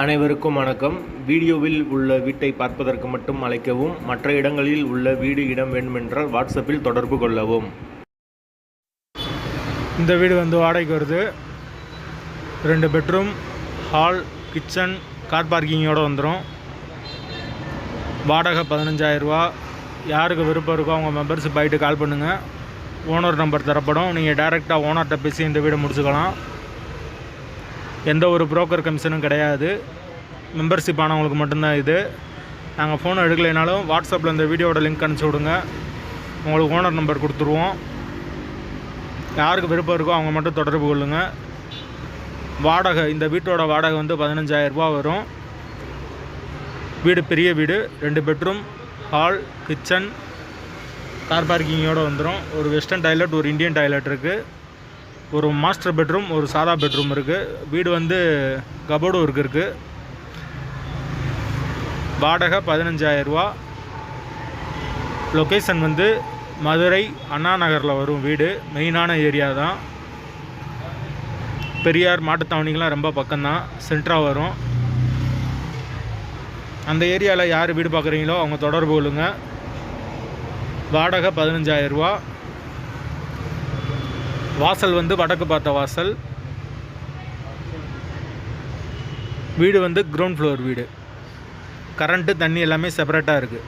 அனைவருக்கும் வணக்கம். வீடியோவில் உள்ள வீட்டை பார்ப்பதற்கு மட்டும் அழைக்கவும். மற்ற இடங்களில் உள்ள வீடு இடம் வேண்டுமென்றால் வாட்ஸ்அப்பில் தொடர்பு கொள்ளவும். இந்த வீடு வாடகைக்கு வருது. 2 பெட்ரூம், ஹால், கிச்சன், கார் பார்க்கிங்கோடு வந்துடும். வாடகை 15,000 ரூபா. யாருக்கு விருப்பம் இருக்கோ அவங்க மெம்பர்ஷிப் ஆகிட்டு கால் பண்ணுங்கள். ஓனர் நம்பர் தரப்படும். நீங்கள் டைரெக்டாக ஓனர்கிட்ட பேசி இந்த வீடை முடிச்சுக்கலாம். எந்த ஒரு புரோக்கர் கமிஷனும் கிடையாது. மெம்பர்ஷிப் ஆனவங்களுக்கு மட்டும்தான் இது. நாங்கள் ஃபோன் எடுக்கலைனாலும் வாட்ஸ்அப்பில் இந்த வீடியோட லிங்க் அனுப்பிச்சி விடுங்க. உங்களுக்கு ஓனர் நம்பர் கொடுத்துருவோம். யாருக்கு விருப்பம் இருக்கோ அவங்க மட்டும் தொடர்பு கொள்ளுங்கள். வாடகை, இந்த வீட்டோட வாடகை 15,000 ரூபா வரும். வீடு பெரிய வீடு. 2 பெட்ரூம், ஹால், கிச்சன், கார் பார்க்கிங்கோடு வந்துடும். ஒரு வெஸ்டர்ன் டாய்லெட், ஒரு இந்தியன் டாய்லெட் இருக்குது. ஒரு மாஸ்டர் பெட்ரூம், ஒரு சாதா பெட்ரூம் இருக்குது. வீடு கபோர்டு ஒர்க் இருக்குது. வாடகை 15,000 ரூபா. லொக்கேஷன் மதுரை அண்ணா நகரில் வரும். வீடு மெயினான ஏரியா தான். பெரியார் மாட்டுத்தாவணிக்கெலாம் ரொம்ப பக்கம்தான். சென்ட்ராக வரும். அந்த ஏரியாவில் யார் வீடு பார்க்குறீங்களோ அவங்க தொடர்பு கொள்ளுங்க. வாடகை 15,000 ரூபா. வாசல் வடக்கு பார்த்த வாசல். வீடு கிரவுண்ட் ஃப்ளோர் வீடு. கரண்ட்டு, தண்ணி எல்லாமே செப்பரேட்டாக இருக்குது.